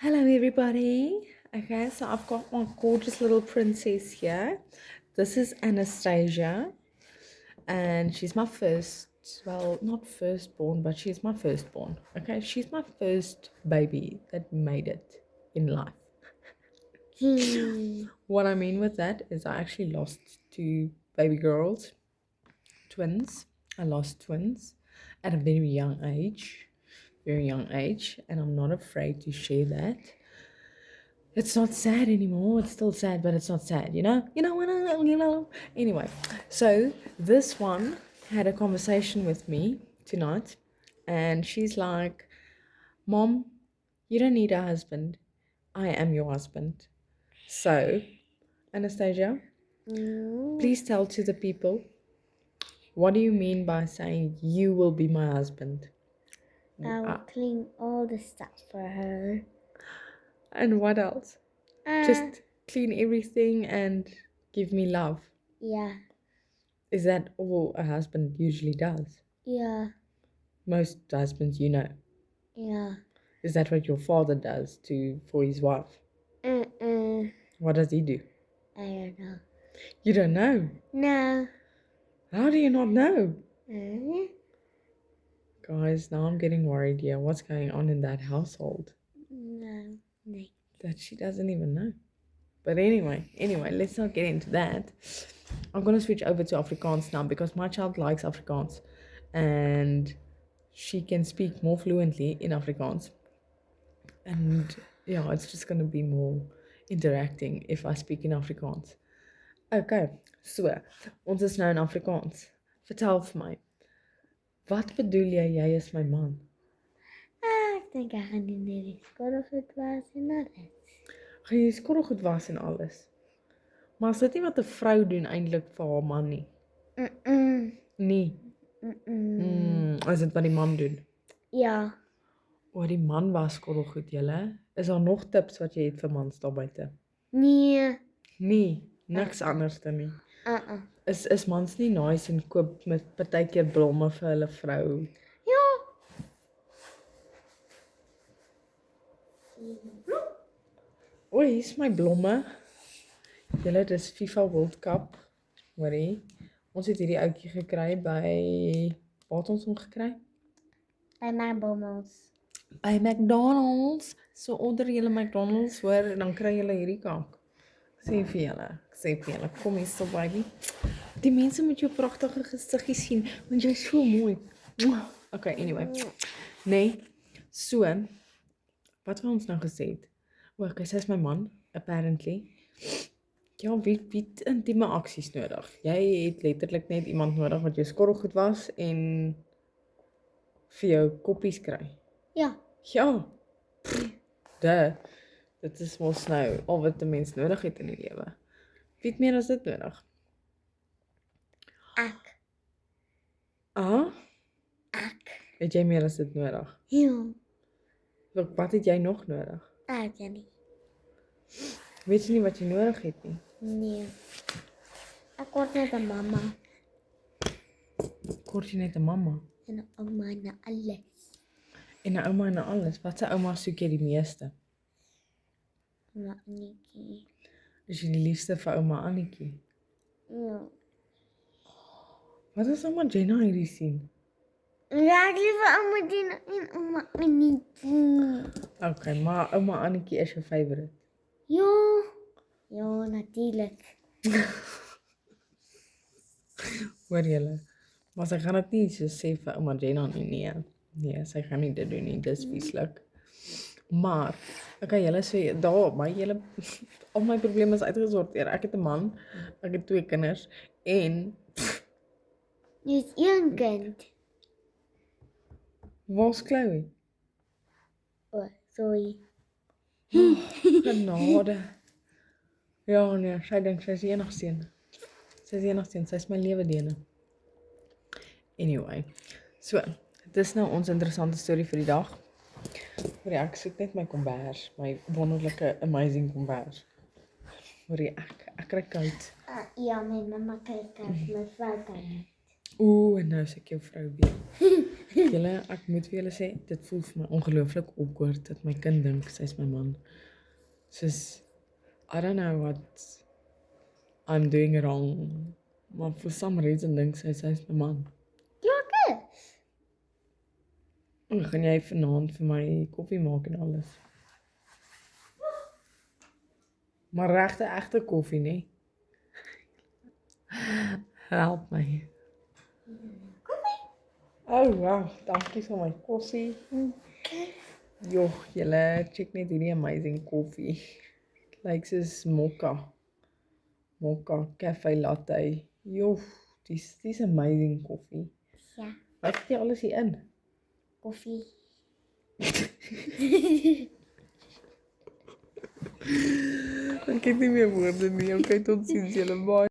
Hello, everybody. Okay, so I've got my gorgeous little princess here. This is Anastasia, and she's my first, well, not firstborn, but she's my firstborn. Okay, she's my first baby that made it in life. What I mean with that is, I actually lost two baby girls, twins. I lost twins at a very young age, and I'm not afraid to share that. It's not sad anymore. It's still sad, but it's not sad, you know? Anyway, so this one had a conversation with me tonight, and she's like, Mom, you don't need a husband. I am your husband. So, Anastasia, please tell to the people, what do you mean by saying you will be my husband? I will clean all the stuff for her. And what else? Just clean everything and give me love. Yeah, Is that all a husband usually does? yeah, Most husbands, you know. yeah. Is that what your father does for his wife? What does he do? I don't know. You don't know? No. How do you not know? Uh, Guys, now I'm getting worried here. What's going on in that household? no. That she doesn't even know. But anyway, let's not get into that. I'm going to switch over to Afrikaans now because my child likes Afrikaans and she can speak more fluently in Afrikaans. And yeah, it's just going to be more interacting if I speak in Afrikaans. Okay, so, ons is nou in Afrikaans. Vertel vir my, wat bedoel jy is my man? Ek dink ek gaan nie net die skorrelgoed was en alles. Gaan jy skorrelgoed was en alles? Maar is dit nie wat 'n vrou doen eintlik vir haar man nie? Nee. Is dit wat die man doen? Ja. O, die man was skorrelgoed, julle. Is daar nog tips wat jy het vir mans daar buite? Nee. Nee, niks anders dan nie. Is mans nie nice en koop met partykeer blomme vir hulle vrou? Ja. O, hier's my blomme. Julle, dis FIFA World Cup. Hoorie. Ons het hierdie ouetjie gekry by waar het ons hom gekry? By McDonald's. By McDonald's. So order julle McDonald's hoor en dan kry julle hierdie kaak. Ek sê vir julle, kom hier so baby. Die mense moet jou pragtige gesiggie sien want jy's so mooi. Okay, anyway. Nee. So wat wou ons nou gesê het? O, okay, sy's my man apparently. Ja, wie intieme aksies nodig. Jy het letterlik net iemand nodig wat jou skorrelgoed was en vir jou koppies kry. Ja. Ja. Dit is mos nou al wat 'n mens nodig het in die lewe. Wie het meer as dit nodig? Ek. Ek. Het jy meer as dit nodig? Ja. Wat het jy nog nodig? Ek weet nie. Weet jy nie wat jy nodig het nie? Nee. Ek word net 'n mamma Kort jy net 'n mamma en 'n ouma en alles. en 'n ouma en alles. Wat se ouma soek jy die meeste? Maar netjie. Is jy die liefste vir ouma Annetjie? Ja. Wat as ouma Jenna hierdie sien? Ja, ek lief vir ouma Dina en ouma Annetjie. Okay, maar ouma Annetjie is jou favourite. Ja. Ja, natuurlijk. Hoor julle? Maar sy gaan dit nie so sê vir ouma Jenna nie. Nee, sy gaan nie dit doen nie. Dis vieslik. Maar, okay, julle sê daar, maar julle al my probleme is uitgesorteer. Ek het 'n man, ek het 2 kinders en Jy's een kind. waar's Chloe? O, sorry. Genade. Ja, nee, sy dink sy is die enigste een. Sy is my lewedene. Anyway, so, dis nou ons interessante storie vir die dag. Hoorie, ek soek net my kombers, my wonderlike, amazing kombers. Hoorie, ek kry koud. Ja, my mamma kyk as my vrou kan. Oeh, en nou is ek jou vrou weer. Julle, ek moet vir julle sê, dit voel vir my ongelooflik awkward dat my kind dink sy's my man. Soos, I don't know what I'm doing wrong, maar for some reason dink sy's my man. Lekker. En gaan jy vanaand vir my koffie maak en alles? Maar egte koffie, nee? Help my. Oh, wow, dankie vir my koffie. Joh, julle, check net hierdie amazing koffie. Lyk soos Mocha cafe latte. Joh, dis amazing koffie. Ja, Wat het jy alles hier in? koffie. Ek het nie meer woorde nie. Okay, tot ziens julle. Bye.